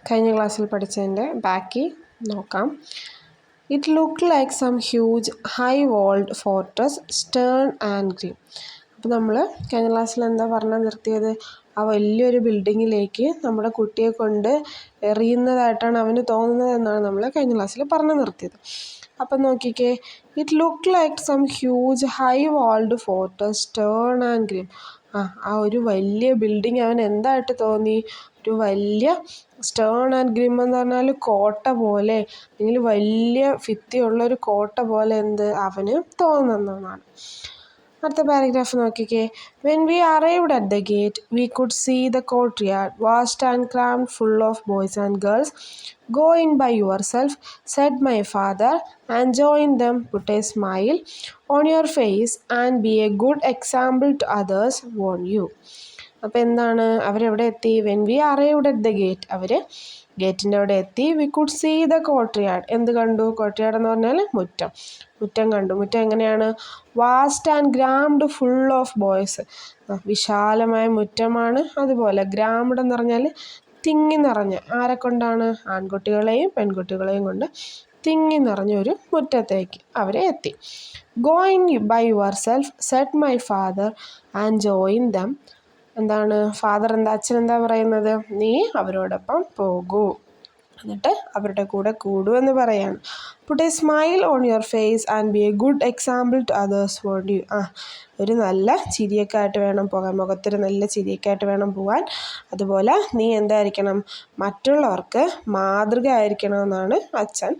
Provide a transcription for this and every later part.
കഴിഞ്ഞ ക്ലാസ്സിൽ പഠിച്ചതിൻ്റെ ബാക്കി നോക്കാം. It look like some huge high walled fortress stern and green. അപ്പോൾ നമ്മൾ കഴിഞ്ഞ ക്ലാസ്സിൽ എന്താ പറഞ്ഞാൽ നിർത്തിയത്? ആ വലിയൊരു ബിൽഡിങ്ങിലേക്ക് നമ്മുടെ കുട്ടിയെ കൊണ്ട് എറിയുന്നതായിട്ടാണ് അവന് തോന്നുന്നത് എന്നാണ് നമ്മൾ കഴിഞ്ഞ ക്ലാസ്സിൽ പറഞ്ഞു നിർത്തിയത്. അപ്പം നോക്കിക്കേ, it look like some huge high walled fortress stern and green. ആ ഒരു വലിയ ബിൽഡിങ് അവൻ എന്തായിട്ട് തോന്നി? ഒരു വലിയ സ്റ്റേൺ ആൻഡ് ഗ്രിം എന്ന് പറഞ്ഞാൽ കോട്ട പോലെ, അല്ലെങ്കിൽ വലിയ ഭിത്തിയുള്ളൊരു കോട്ട പോലെ അവന് തോന്നുന്നതാണ്. അടുത്ത പാരഗ്രാഫ് നോക്കിക്കേ. When we arrived at the gate we could see the courtyard vast and crammed full of boys and girls. Go in by yourself, said my father, and join them. Put a smile on your face and be a good example to others, warn you. അപ്പോൾ എന്താണ്, അവരെവിടെ എത്തി? When we arrived at the gate, അവർ ഗേറ്റിൻ്റെ അവിടെ എത്തി. We could see the courtyard, എന്ത് കണ്ടു? കോർട്ട്യാർഡ് എന്ന് പറഞ്ഞാൽ മുറ്റം കണ്ടു. മുറ്റം എങ്ങനെയാണ്? Vast and grand full of boys, വിശാലമായ മുറ്റമാണ്. അതുപോലെ ഗ്രാംഡ് എന്ന് പറഞ്ഞാൽ തിങ്ങി നിറഞ്ഞ, ആരെ കൊണ്ടാണ്? ആൺകുട്ടികളെയും പെൺകുട്ടികളെയും കൊണ്ട് തിങ്ങി നിറഞ്ഞൊരു മുറ്റത്തേക്ക് അവരെ എത്തി. Going by yourself said my father and join them. എന്താണ് ഫാദർ, അച്ഛൻ എന്താ പറയുന്നത്? നീ അവരോടൊപ്പം പോകൂ, എന്നിട്ട് അവരുടെ കൂടെ കൂടൂ എന്ന് പറയാണ്. Put a smile on your face and be a good example to others, won't you. ഒരു നല്ല ചിരിയൊക്കെ ആയിട്ട് വേണം പോകാൻ, മുഖത്തൊരു നല്ല ചിരിയൊക്കെ ആയിട്ട് വേണം പോകാൻ. അതുപോലെ നീ എന്തായിരിക്കണം? മറ്റുള്ളവർക്ക് മാതൃക ആയിരിക്കണം എന്നാണ് അച്ഛൻ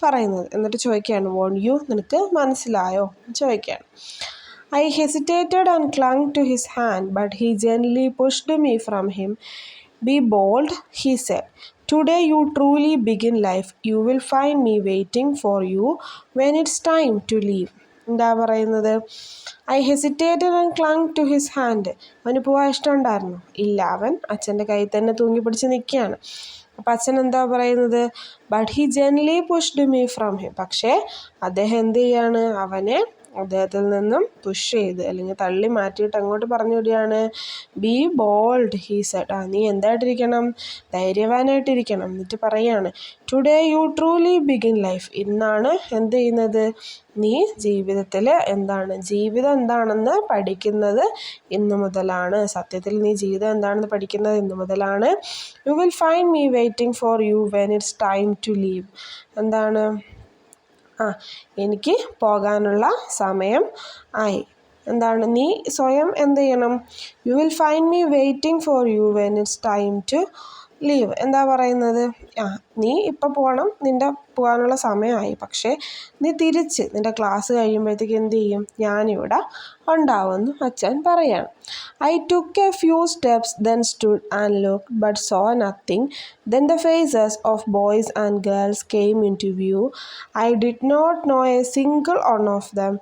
പറയുന്നത്. എന്നിട്ട് ചോദിക്കുകയാണ്, വോണ്ട് യു, നിനക്ക് മനസ്സിലായോ ചോദിക്കുകയാണ്. I hesitated and clung to his hand, but he gently pushed me from him. Be bold, he said. Today you truly begin life. You will find me waiting for you when it's time to leave. എന്താ പറയുന്നത്? I hesitated and clung to his hand. അവന് പോകാൻ ഇഷ്ടമുണ്ടായിരുന്നു? ഇല്ല, അവൻ അച്ഛൻ്റെ കയ്യിൽ തന്നെ തൂങ്ങി പിടിച്ച് നിൽക്കുകയാണ്. അപ്പം അച്ഛൻ എന്താ പറയുന്നത്? But he gently pushed me from him. പക്ഷേ അദ്ദേഹം എന്ത് ചെയ്യാണ്? അവനെ അദ്ദേഹത്തിൽ നിന്നും പുഷ് ചെയ്ത്, അല്ലെങ്കിൽ തള്ളി മാറ്റിയിട്ട് അങ്ങോട്ട് പറഞ്ഞു വിടുകയാണ്. Be bold, he said. നീ എന്തായിട്ടിരിക്കണം? ധൈര്യവാനായിട്ടിരിക്കണം. എന്നിട്ട് പറയാണ്, today you truly begin life. ഇന്നാണ് എന്ത് ചെയ്യുന്നത്? നീ ജീവിതത്തിൽ ജീവിതം എന്താണെന്ന് പഠിക്കുന്നത് ഇന്നു മുതലാണ്. സത്യത്തിൽ നീ ജീവിതം എന്താണെന്ന് പഠിക്കുന്നത് ഇന്നു മുതലാണ്. You will find me waiting for you when it's time to leave. എനിക്ക് പോകാനുള്ള സമയം ആയി. നീ സ്വയം എന്ത് ചെയ്യണം? You will find me waiting for you when it's time to leave. എന്താ പറയുന്നത്? നീ ഇപ്പം പോകണം, നിൻ്റെ പോകാനുള്ള സമയമായി. പക്ഷേ നീ തിരിച്ച് നിൻ്റെ ക്ലാസ് കഴിയുമ്പോഴത്തേക്ക് എന്ത് ചെയ്യും? ഞാനിവിടെ ഉണ്ടാവുമെന്ന് അച്ഛൻ പറയാണ്. I took a few steps then stood and looked but saw nothing. Then the faces of boys and girls came into view. I did not know a single one of them.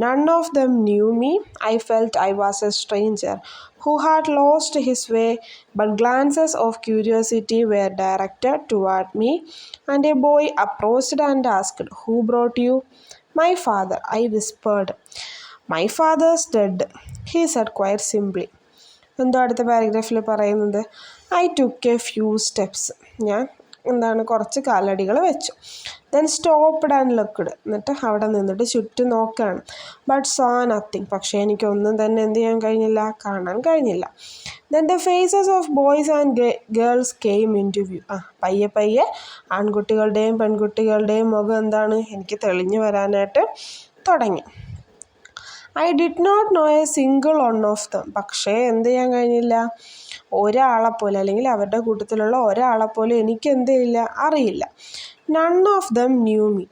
None of them knew me. I felt I was a stranger who had lost his way, but glances of curiosity were directed toward me, and a boy approached and asked, "Who brought you?" "My father," I whispered. "My father's dead," he said quite simply. എന്തോ അടുത്ത പാരഗ്രാഫിൽ പറയുന്നത്, I took a few steps. ഞാൻ കുറച്ച് കാലടികൾ വെച്ചു. Then stopped and looked. എന്നിട്ട് അവിടെ നിന്നിട്ട് ചുറ്റും നോക്കുകയാണ്. But saw nothing. പക്ഷേ എനിക്കൊന്നും തന്നെ എന്ത് ചെയ്യാൻ കഴിഞ്ഞില്ല? കാണാൻ കഴിഞ്ഞില്ല. Then the faces of boys and girls came into view. പയ്യെ ആൺകുട്ടികളുടെയും പെൺകുട്ടികളുടെയും മുഖം എനിക്ക് തെളിഞ്ഞു വരാനായിട്ട് തുടങ്ങി. I did not know a single one of them. പക്ഷേ എന്ത് ചെയ്യാൻ കഴിഞ്ഞില്ല? ഒരാളെപ്പോലെ, അല്ലെങ്കിൽ അവരുടെ കൂട്ടത്തിലുള്ള ഒരാളെപ്പോലെ എനിക്ക് എന്ത് ചെയ്യില്ല? അറിയില്ല. None of them knew me.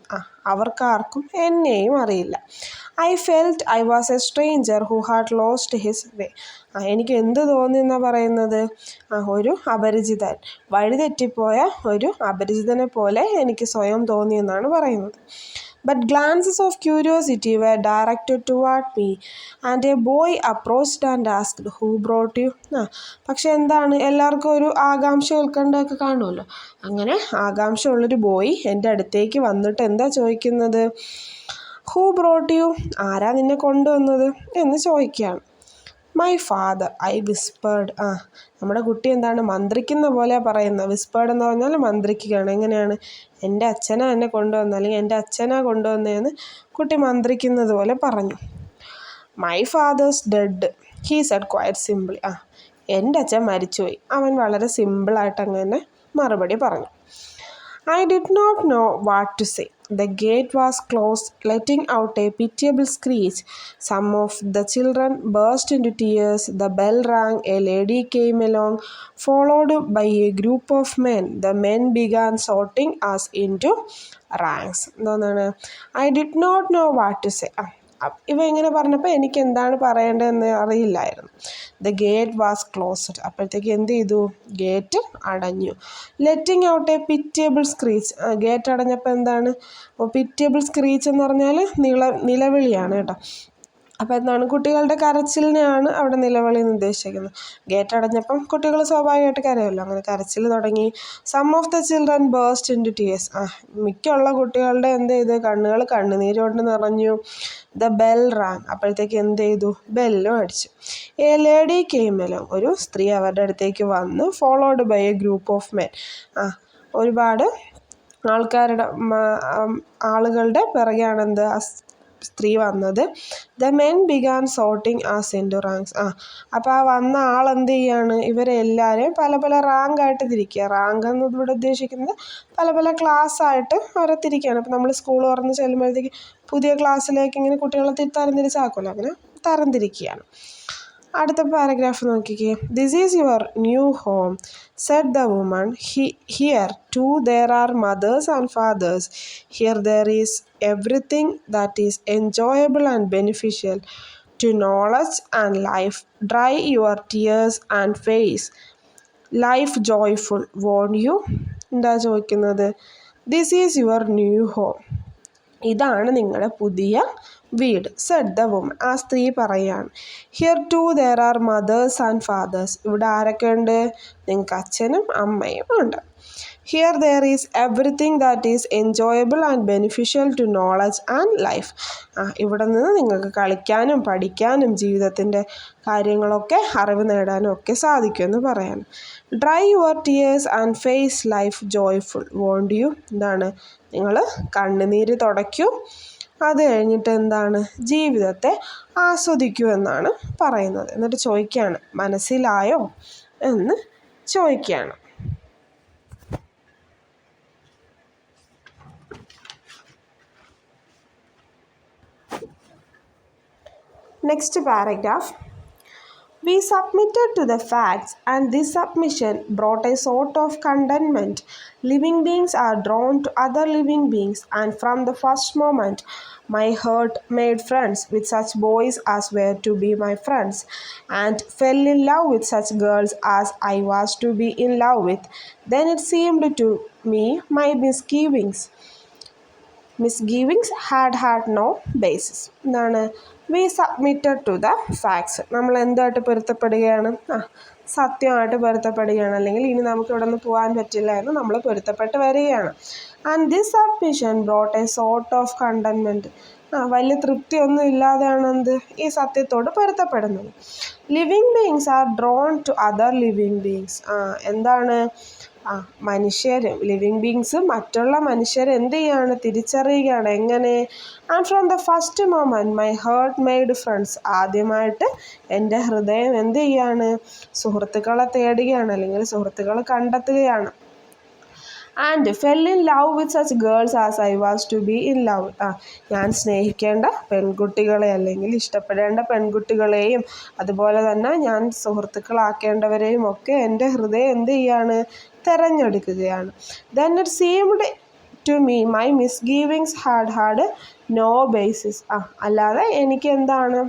അവർക്കാർക്കും എന്നെയും അറിയില്ല. I felt I was a stranger who had lost his way. എനിക്ക് എന്ത് തോന്നി എന്നാണ് പറയുന്നത്? ഒരു അപരിചിതൻ, വഴിതെറ്റിപ്പോയ ഒരു അപരിചിതനെ പോലെ എനിക്ക് സ്വയം തോന്നി എന്നാണ് പറയുന്നത്. But glances of curiosity were directed toward me, and a boy approached and asked, "Who brought you?" പക്ഷെ എല്ലാവർക്കും ഒരു ആകാംക്ഷ ഉത്കണ്ഠയൊക്കെ കാണുമല്ലോ. അങ്ങനെ ആകാംക്ഷ ഉള്ളൊരു ബോയ് എൻ്റെ അടുത്തേക്ക് വന്നിട്ട് എന്താ ചോദിക്കുന്നത്? "Who brought you?" ആരാ നിന്നെ കൊണ്ടുവന്നത് എന്ന് ചോദിക്കുകയാണ്. My father I whispered. നമ്മുടെ കുട്ടി എന്താണ് മന്ത്രിക്കുന്ന പോലെ പറയുന്നത്. വിസ്പേർഡ് എന്ന് പറഞ്ഞാൽ മന്ത്രിക്കുകയാണ്. എങ്ങനെയാണ്? എൻ്റെ അച്ഛനാ എന്നെ കൊണ്ടുവന്നത്, അല്ലെങ്കിൽ എൻ്റെ അച്ഛനാ കൊണ്ടുവന്നതെന്ന് കുട്ടി മന്ത്രിക്കുന്നത് പോലെ പറഞ്ഞു. My fathers dead he said quiet simply. എൻ്റെ അച്ഛൻ മരിച്ചുപോയി, അവൻ വളരെ സിമ്പിളായിട്ട് അങ്ങനെ മറുപടി പറഞ്ഞു. I did not know what to say. The gate was closed, letting out a pitiable screech. Some of the children burst into tears. The bell rang. A lady came along, followed by a group of men. The men began sorting us into ranks. എന്താണ്? I did not know what to say. ഇവ ഇങ്ങനെ പറഞ്ഞപ്പോൾ എനിക്ക് എന്താണ് പറയേണ്ടതെന്ന് അറിയില്ലായിരുന്നു. The gate was closed. അപ്പോഴത്തേക്ക് എന്ത് ചെയ്തു? ഗേറ്റ് അടഞ്ഞു. Letting out a pitiable screech. ഗേറ്റ് അടഞ്ഞപ്പോൾ എന്താണ്? അപ്പോൾ പിറ്റിയബിൾ സ്ക്രീച്ച് എന്ന് പറഞ്ഞാൽ നിലവിളിയാണ് കേട്ടോ. അപ്പോൾ എന്താണ്? കുട്ടികളുടെ കരച്ചിലിനെയാണ് അവിടെ നിലവിളി എന്ന് ഉദ്ദേശിക്കുന്നത്. ഗേറ്റ് അടഞ്ഞപ്പം കുട്ടികൾ സ്വാഭാവികമായിട്ട് കരയുമല്ലോ, അങ്ങനെ കരച്ചിൽ തുടങ്ങി. Some of the children burst into tears. മിക്കുള്ള കുട്ടികളുടെ എന്ത് ചെയ്ത്? കണ്ണുകൾ കണ്ണുനീര് കൊണ്ട് നിറഞ്ഞു. The bell rang. അപ്പോഴത്തേക്ക് എന്ത് ചെയ്തു? ബെല്ലും അടിച്ചു. A lady came along. ഒരു സ്ത്രീ അവരുടെ അടുത്തേക്ക് വന്ന്. Followed by a group of men. ഒരുപാട് ആളുകളുടെ പിറകെയാണെന്ത്? സ്ത്രീ വന്നത്. The men began sorting us into ranks. അപ്പോൾ ആ വന്ന ആളെന്ത് ചെയ്യാണ്? ഇവരെല്ലാവരെയും പല പല റാങ്കായിട്ട് തിരിക്കുക. റാങ്ക് എന്ന് ഇവിടെ ഉദ്ദേശിക്കുന്നത് പല പല ക്ലാസ്സായിട്ട് അവരെ തിരിക്കുകയാണ്. ഇപ്പോൾ നമ്മൾ സ്കൂൾ തുറന്ന് ചെല്ലുമ്പോഴത്തേക്ക് പുതിയ ക്ലാസ്സിലേക്ക് ഇങ്ങനെ കുട്ടികളെ തരംതിരിച്ചാക്കുമല്ലോ, അങ്ങനെ തരംതിരിക്കുകയാണ്. അടുത്ത പാരഗ്രാഫ് നോക്കിക്കേ. This is your new home said the woman. Here too there are mothers and fathers. Here there is everything that is enjoyable and beneficial to knowledge and life. Dry your tears and face life joyful. Won't you? എന്താ ചോദിക്കുന്നത്? This is your new home. ഇതാണ് നിങ്ങളുടെ പുതിയ വീട്. Said the woman. ആ സ്ത്രീ പറയാണ്. Here too there are mothers and fathers. ഇവിടെ ആരൊക്കെ ഉണ്ട്? നിങ്ങൾക്ക് അച്ഛനും അമ്മയും ഉണ്ട്. Here there is everything that is enjoyable and beneficial to knowledge and life. ഇവിടെ നിന്ന് നിങ്ങൾക്ക് കളിക്കാനും പഠിക്കാനും ജീവിതത്തിൻ്റെ കാര്യങ്ങളൊക്കെ അറിവ് നേടാനും ഒക്കെ സാധിക്കുമെന്ന് പറയാം. Dry your tears and face life joyful. Won't you? എന്താണ്? നിങ്ങൾ കണ്ണുനീര് തുടയ്ക്കൂ, അത് കഴിഞ്ഞിട്ട് എന്താണ്? ജീവിതത്തെ ആസ്വദിക്കൂ എന്നാണ് പറയുന്നത്. എന്നിട്ട് ചോദിക്കുകയാണ്, മനസ്സിലായോ എന്ന് ചോദിക്കുകയാണ്. Next paragraph. We submitted to the facts, and this submission brought a sort of contentment. Living beings are drawn to other living beings, and from the first moment my heart made friends with such boys as were to be my friends, and fell in love with such girls as I was to be in love with. Then it seemed to me my misgivings had no basis. എന്താണ്? We submitted to the facts. നമ്മൾ എന്തായിട്ട് പൊരുത്തപ്പെടുകയാണ്? സത്യമായിട്ട് പൊരുത്തപ്പെടുകയാണ്. അല്ലെങ്കിൽ ഇനി നമുക്ക് ഇവിടെ നിന്ന് പോകാൻ പറ്റില്ല എന്ന് നമ്മൾ പൊരുത്തപ്പെട്ട് വരികയാണ്. And this submission brought a sort of contentment. വലിയ തൃപ്തിയൊന്നും ഇല്ലാതെയാണ് എന്ത്? ഈ സത്യത്തോട് പൊരുത്തപ്പെടുന്നത്. Living beings are drawn to other living beings. എന്താണ്? മനുഷ്യർ, ലിവിങ് ബീങ്സ് മറ്റുള്ള മനുഷ്യരെ എന്ത് ചെയ്യാണ്? തിരിച്ചറിയുകയാണ്. എങ്ങനെ? And from the first moment my heart made friends. ആദ്യമായിട്ട് എൻ്റെ ഹൃദയം എന്ത് ചെയ്യാണ്? സുഹൃത്തുക്കളെ തേടുകയാണ്, അല്ലെങ്കിൽ സുഹൃത്തുക്കളെ കണ്ടെത്തുകയാണ്. And fell in love with such girls as I was to be in love. ഞാൻ സ്നേഹിക്കേണ്ട പെൺകുട്ടികളെ, അല്ലെങ്കിൽ ഇഷ്ടപ്പെടേണ്ട പെൺകുട്ടികളെയും അതുപോലെ തന്നെ ഞാൻ സുഹൃത്തുക്കളാക്കേണ്ടവരെയും ഒക്കെ എൻ്റെ ഹൃദയം എന്ത് ചെയ്യാണ്? തിരഞ്ഞെടുക്കുകയാണ്. Then it seemed to me my misgivings had no basis. അല്ലാതെ എനിക്ക് എന്താണ്?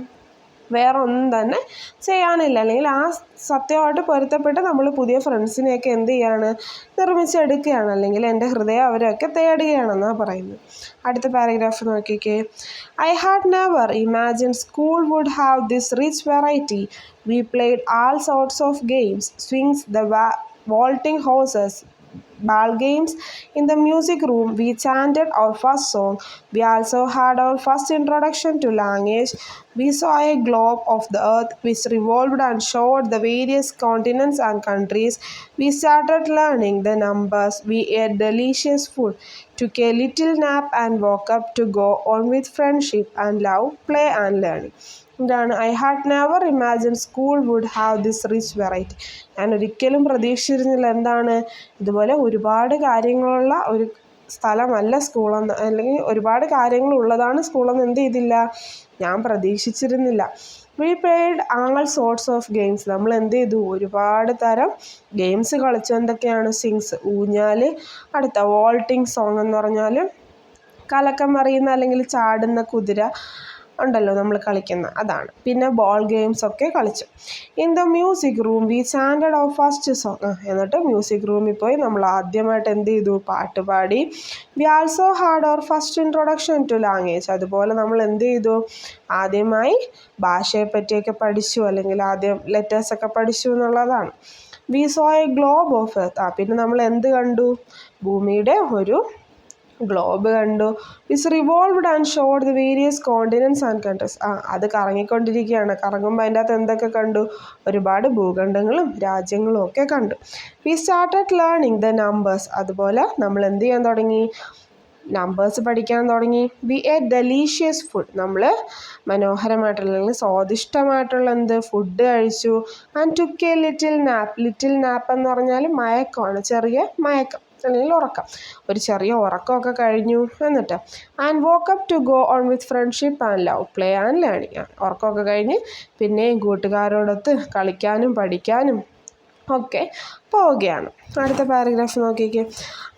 വേറെ ഒന്നും തന്നെ ചെയ്യാനില്ല. അല്ലെങ്കിൽ ആ സത്യമായിട്ട് പൊരുത്തപ്പെട്ട് നമ്മൾ പുതിയ ഫ്രണ്ട്സിനെയൊക്കെ എന്ത് ചെയ്യാണ്? നിർമ്മിച്ചെടുക്കുകയാണ്, അല്ലെങ്കിൽ എൻ്റെ ഹൃദയം അവരെയൊക്കെ തേടുകയാണെന്നാണ് പറയുന്നത്. അടുത്ത പാരഗ്രാഫ് നോക്കിക്കേ. I had never imagined school would have this rich variety. We played all sorts of games, swings, the vaulting horses, ball games. In the music room, we chanted our first song. We also had our first introduction to language. We saw a globe of the earth which revolved and showed the various continents and countries. We started learning the numbers. We ate delicious food, took a little nap, and woke up to go on with friendship and love, play, and learning. ഇതാണ് I had never imagined school would have this rich variety. ഞാൻ ഒരിക്കലും പ്രതീക്ഷിച്ചിരുന്നില്ല എന്താണ് ഇതുപോലെ ഒരുപാട് കാര്യങ്ങളുള്ള ഒരു സ്ഥലമല്ല സ്കൂളെന്ന്, അല്ലെങ്കിൽ ഒരുപാട് കാര്യങ്ങളുള്ളതാണ് സ്കൂളെന്ന് എന്ത് ചെയ്തില്ല, ഞാൻ പ്രതീക്ഷിച്ചിരുന്നില്ല. V played all sorts of games. നമ്മൾ എന്ത് ചെയ്തു, ഒരുപാട് തരം ഗെയിംസ് കളിച്ചു. എന്തൊക്കെയാണ്? സിങ്സ്, ഊഞ്ഞാൽ. അടുത്ത വോൾട്ടിങ് സോങ് എന്ന് പറഞ്ഞാൽ കലക്കം മറിയുന്ന അല്ലെങ്കിൽ ചാടുന്ന കുതിര ഉണ്ടല്ലോ നമ്മൾ കളിക്കുന്ന, അതാണ്. പിന്നെ ബോൾ ഗെയിംസ് ഒക്കെ കളിച്ചു. In the music room we chanted our first song. എന്നിട്ട് മ്യൂസിക് റൂമിൽ പോയി നമ്മൾ ആദ്യമായിട്ട് എന്ത് ചെയ്തു, പാട്ട് പാടി. We also had our first introduction to language. അതുപോലെ നമ്മൾ എന്ത് ചെയ്തു, ആദ്യമായി ഭാഷയെ പറ്റിയൊക്കെ പഠിച്ചു, അല്ലെങ്കിൽ ആദ്യം ലെറ്റേഴ്സൊക്കെ പഠിച്ചു എന്നുള്ളതാണ്. We saw a globe of earth. പിന്നെ നമ്മൾ എന്ത് കണ്ടു, ഭൂമിയുടെ ഒരു ഗ്ലോബ് കണ്ടു. Which revolved and showed the various continents and countries. അത് കറങ്ങിക്കൊണ്ടിരിക്കുകയാണ്. കറങ്ങുമ്പോൾ അതിൻ്റെ അകത്ത് എന്തൊക്കെ കണ്ടു, ഒരുപാട് ഭൂഖണ്ഡങ്ങളും രാജ്യങ്ങളും ഒക്കെ കണ്ടു. We started learning the numbers. അതുപോലെ നമ്മൾ എന്ത് ചെയ്യാൻ തുടങ്ങി, നമ്പേഴ്സ് പഠിക്കാൻ തുടങ്ങി. We ate delicious food. നമ്മൾ മനോഹരമായിട്ടുള്ള അല്ലെങ്കിൽ സ്വാദിഷ്ടമായിട്ടുള്ള എന്ത് ഫുഡ് കഴിച്ചു. And took a little nap. Little nap എന്ന് പറഞ്ഞാൽ മയക്കമാണ്, ചെറിയ മയക്കം അല്ലെങ്കിൽ ഉറക്കം. ഒരു ചെറിയ ഉറക്കമൊക്കെ കഴിഞ്ഞു. എന്നിട്ട് and woke up to go on with friendship and love, play and learning. ഉറക്കമൊക്കെ കഴിഞ്ഞ് പിന്നെയും കൂട്ടുകാരോടൊത്ത് കളിക്കാനും പഠിക്കാനും ഒക്കെ പോവുകയാണ്. അടുത്ത പാരഗ്രാഫ് നോക്കിക്കേ.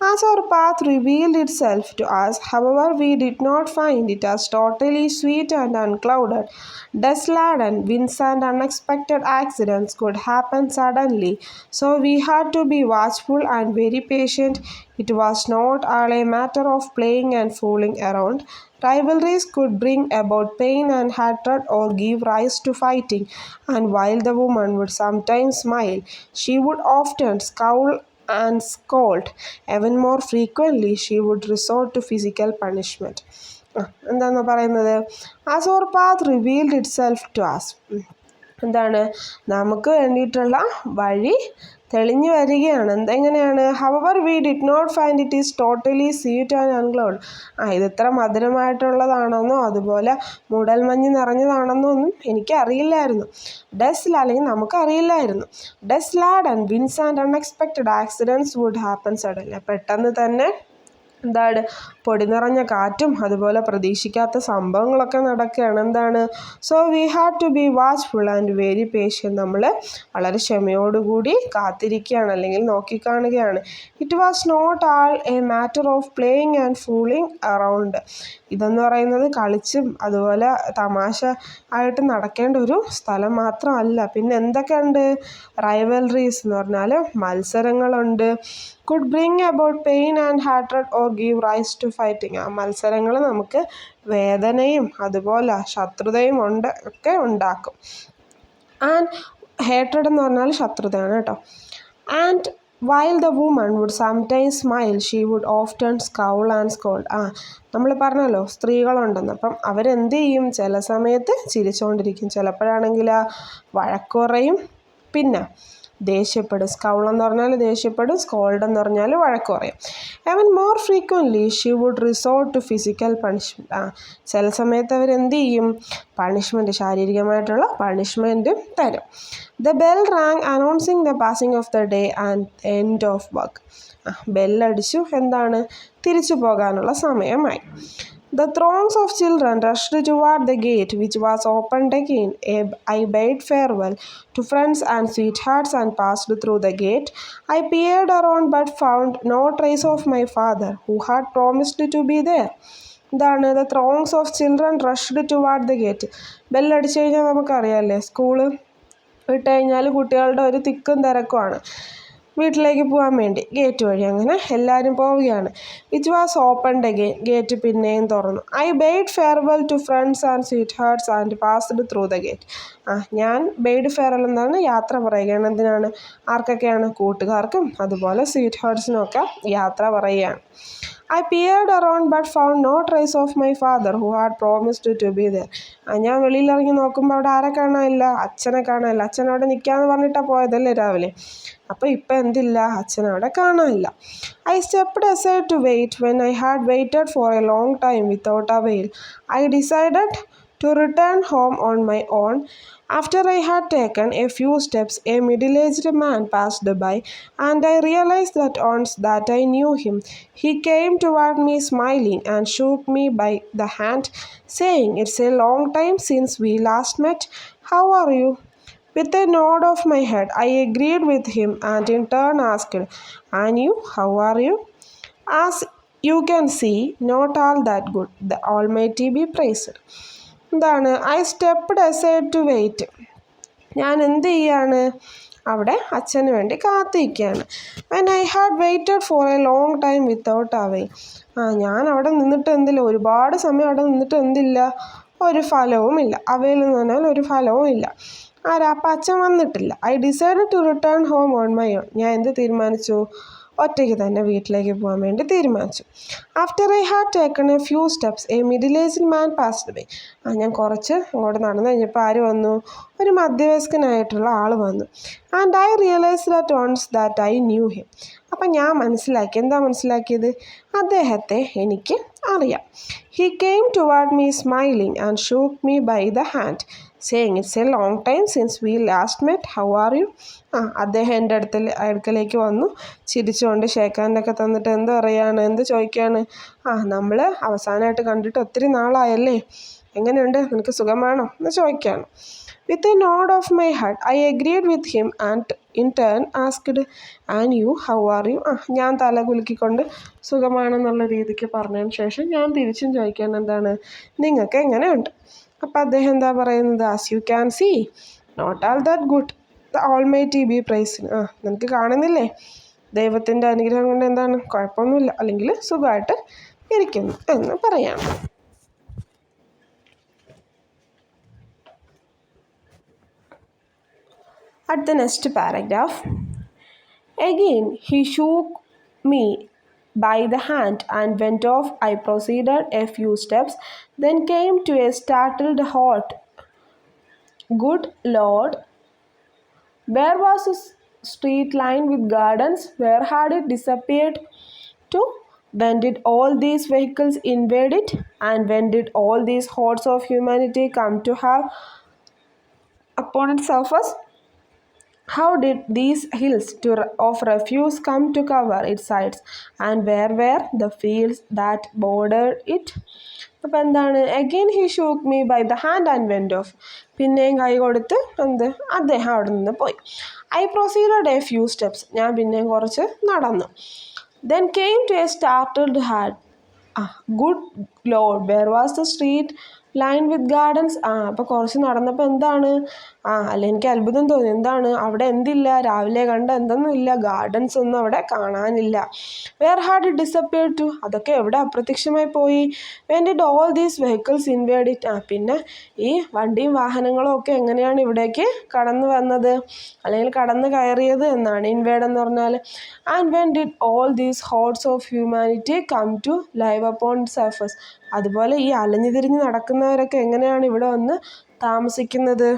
As our path revealed itself to us, however we did not find it as totally sweet and unclouded. Dust-laden winds and unexpected accidents could happen suddenly, so we had to be watchful and very patient. It was not all a matter of playing and fooling around. Rivalries could bring about pain and hatred or give rise to fighting, and while the woman would sometimes smile, she would often scowl and scold. Even more frequently, she would resort to physical punishment. എന്താണ് പറയുന്നത്? As our path revealed itself to us. എന്താണ്, നമുക്ക് വേണ്ടിയിട്ടുള്ള വഴി തെളിഞ്ഞു വരികയാണ്. എങ്ങനെയാണ്? However we did not find it is totally sweet and unclouded. ഇതിത്ര മധുരമായിട്ടുള്ളതാണെന്നോ അതുപോലെ മൂടൽമഞ്ഞ് നിറഞ്ഞതാണെന്നോ ഒന്നും എനിക്കറിയില്ലായിരുന്നു. ഡസ്റ്റ് അല്ലെങ്കിൽ നമുക്കറിയില്ലായിരുന്നു. Dust laden and winds and unexpected accidents would happen suddenly. പെട്ടെന്ന് തന്നെ എന്താണ്, പൊടി നിറഞ്ഞ കാറ്റും അതുപോലെ പ്രതീക്ഷിക്കാത്ത സംഭവങ്ങളൊക്കെ നടക്കുകയാണ്. എന്താണ്? So we had to be watchful and very patient. നമ്മൾ വളരെ ക്ഷമയോടുകൂടി കാത്തിരിക്കുകയാണ് അല്ലെങ്കിൽ നോക്കിക്കാണുകയാണ്. It was not all a matter of playing and fooling around. ഇതെന്ന് പറയുന്നത് കളിച്ചും അതുപോലെ തമാശ ആയിട്ട് നടക്കേണ്ട ഒരു സ്ഥലം മാത്രമല്ല. പിന്നെ എന്തൊക്കെയുണ്ട്? റൈവൽറീസ് എന്ന് പറഞ്ഞാൽ മത്സരങ്ങളുണ്ട്. Could bring about pain and hatred or give rise to fighting. ആ മത്സരങ്ങൾ നമുക്ക് വേദനയും അതുപോലെ ശത്രുതയും ഒക്കെ ഉണ്ടാക്കും. ആൻഡ് ഹേട്രഡ് എന്ന് പറഞ്ഞാൽ ശത്രുതയാണ് കേട്ടോ. And while the woman would sometimes smile, she would often scowl and scold. നമ്മൾ പറഞ്ഞല്ലോ സ്ത്രീകളുണ്ടെന്ന്. അപ്പം അവരെന്ത് ചെയ്യും, ചില സമയത്ത് ചിരിച്ചുകൊണ്ടിരിക്കും, ചിലപ്പോഴാണെങ്കിൽ വഴക്കുറയും, പിന്നെ ദേഷ്യപ്പെടും. സ്കൗൾ എന്ന് പറഞ്ഞാൽ ദേഷ്യപ്പെടും, സ്കോൾഡ് എന്ന് പറഞ്ഞാൽ വഴക്ക് പറയും. even more frequently she would resort to physical punishment. ചില സമയത്ത് അവരെന്ത് ചെയ്യും, പണിഷ്മെൻറ്റ്, ശാരീരികമായിട്ടുള്ള പണിഷ്മെൻറ്റും തരും. the bell rang announcing the passing of the day and end of work. ബെല്ലടിച്ചു, എന്താണ്, തിരിച്ചു പോകാനുള്ള സമയമായി. The throngs of children rushed toward the gate, which was opened again. I bade farewell to friends and sweethearts and passed through the gate. I peered around but found no trace of my father, who had promised to be there. എന്താണ്? The throngs of children rushed toward the gate. ബെല്ലടിച്ചു കഴിഞ്ഞാൽ നമുക്കറിയാമല്ലേ, school വിട്ട് കഴിഞ്ഞാൽ കുട്ടികളുടെ ഒരു തിക്കും തിരക്കുമാണ് വീട്ടിലേക്ക് പോകാൻ വേണ്ടി. ഗേറ്റ് വഴി അങ്ങനെ എല്ലാവരും പോവുകയാണ്. Which was opened again. Gate പിന്നെയും തുറന്നു. I bade farewell to friends and sweethearts and passed through the gate. ഞാൻ ബെയ്ഡ് ഫെയർവെൽ എന്താണ് യാത്ര പറയുകയാണ്. എന്തിനാണ്? ആർക്കൊക്കെയാണ്? കൂട്ടുകാർക്കും അതുപോലെ സ്വീറ്റ് ഹാർട്സിനും ഒക്കെ യാത്ര പറയുകയാണ്. I peered around but found no trace of my father who had promised to be there. ഞാൻ വെളിയിലിറങ്ങി നോക്കുമ്പോൾ അവിടെ ആരെ കാണാനില്ല? അച്ഛനെ കാണാനില്ല. അച്ഛൻ അവിടെ നിൽക്കാമെന്ന് പറഞ്ഞിട്ടാണ് പോയതല്ലേ രാവിലെ. അപ്പോൾ ഇപ്പം എന്തില്ല? അച്ഛനവിടെ കാണാനില്ല. I stepped aside to wait. When I had waited for a long time without avail, I decided to return home on my own. After I had taken a few steps, a middle-aged man passed by, and I realized at once that I knew him. He came toward me smiling and shook me by the hand, saying, "It's a long time since we last met. How are you?" With a nod of my head, I agreed with him and in turn asked, "And you, how are you?" As you can see, not all that good. The Almighty be praised. എന്താണ്? I stepped aside to wait. ഞാൻ എന്ത് ചെയ്യാണ്? അവിടെ അച്ഛന് വേണ്ടി കാത്തിരിക്കുകയാണ്. When I had waited for a long time without avail. ഞാൻ അവിടെ നിന്നിട്ട് എന്തില്ല, ഒരുപാട് സമയം അവിടെ നിന്നിട്ട് എന്തില്ല, ഒരു ഫലവുമില്ല. അവയിൽ എന്ന് പറഞ്ഞാൽ ഒരു ഫലവും ഇല്ല. അപ്പം അച്ഛൻ വന്നിട്ടില്ല. I decide to return home on my own. ഞാൻ എന്ത് തീരുമാനിച്ചു? ഒറ്റയ്ക്ക് തന്നെ വീട്ടിലേക്ക് പോകാൻ വേണ്ടി തീരുമാനിച്ചു. After I had taken a few steps a middle aged man passed by. ഞാൻ കുറച്ച് അങ്ങോട്ട് നടന്നു കഴിഞ്ഞപ്പോൾ ആര് വന്നു? ഒരു മധ്യവയസ്കനായിട്ടുള്ള ആൾ വന്നു. And I realised at once that I knew him. അപ്പം ഞാൻ മനസ്സിലാക്കി. എന്താ മനസ്സിലാക്കിയത്? അദ്ദേഹത്തെ എനിക്ക് അറിയാം. He came toward me smiling and shook me by the hand saying, "It's a long time since we last met. How are you?" അദ്ദേഹം എൻ്റെ അടുക്കലേക്ക് വന്നു, ചിരിച്ചുകൊണ്ട് ഷേക്ക് ഹാൻഡൊക്കെ തന്നിട്ട് എന്ത് പറയാണ്, എന്ത് ചോദിക്കുകയാണ്? നമ്മൾ അവസാനമായിട്ട് കണ്ടിട്ട് ഒത്തിരി നാളായല്ലേ, എങ്ങനെയുണ്ട്, നിനക്ക് സുഖമാണോ എന്ന് ചോദിക്കുകയാണ്. With a nod of my head I agreed with him and in turn asked, "and you, how are you?" ഞാൻ തല കുലുക്കിക്കൊണ്ട് സുഖമാണെന്നുള്ള രീതിക്ക് പറഞ്ഞതിന് ശേഷം ഞാൻ തിരിച്ചും ചോദിക്കുകയാണ്, എന്താണ്, നിങ്ങൾക്ക് എങ്ങനെയുണ്ട്? അപ്പം അദ്ദേഹം എന്താ പറയുന്നത്? "As you can see, not all that good. The Almighty be praised." നിനക്ക് കാണുന്നില്ലേ, ദൈവത്തിൻ്റെ അനുഗ്രഹം കൊണ്ട് എന്താണ്, കുഴപ്പമൊന്നുമില്ല, അല്ലെങ്കിൽ സുഖമായിട്ട് ഇരിക്കുന്നു എന്ന് പറയാം. At the next paragraph, again he shook me by the hand and went off. I proceeded a few steps, then came to a startled halt. Good Lord, where was the street lined with gardens? Where had it disappeared to? When did all these vehicles invade it? And when did all these hordes of humanity come to have upon its surface? How did these hills of refuse come to cover its sides? And where were the fields that bordered it? അപ്പം എന്താണ്? Again he shook me by the hand and went off. പിന്നെയും കൈ കൊടുത്ത് അദ്ദേഹം അവിടെ നിന്ന് പോയി. I proceeded a few steps. ഞാൻ പിന്നെയും കുറച്ച് നടന്നു. Then came to a startled halt. Good Lord, where was the street lined with gardens. അപ്പോൾ കുറച്ച് നടന്നപ്പോൾ എന്താണ്, അല്ല എനിക്ക് അത്ഭുതം തോന്നി. എന്താണ് അവിടെ എന്തില്ല? രാവിലെ കണ്ട എന്തൊന്നുമില്ല, ഗാർഡൻസ് ഒന്നും അവിടെ കാണാനില്ല. Where had it disappeared to? അതൊക്കെ എവിടെ അപ്രത്യക്ഷമായി പോയി? When did all these vehicles invade it? പിന്നെ ഈ വണ്ടിയും വാഹനങ്ങളും ഒക്കെ എങ്ങനെയാണ് ഇവിടേക്ക് കടന്നു വന്നത്, അല്ലെങ്കിൽ കടന്നു കയറിയത് എന്നാണ് ഇൻവേഡ് എന്ന് പറഞ്ഞാൽ. And when did all these hordes of humanity come to live upon surface? അതുപോലെ ഈ അലഞ്ഞു തിരിഞ്ഞ് നടക്കുന്നവരൊക്കെ എങ്ങനെയാണ് ഇവിടെ വന്ന് താമസിക്കുന്നത്?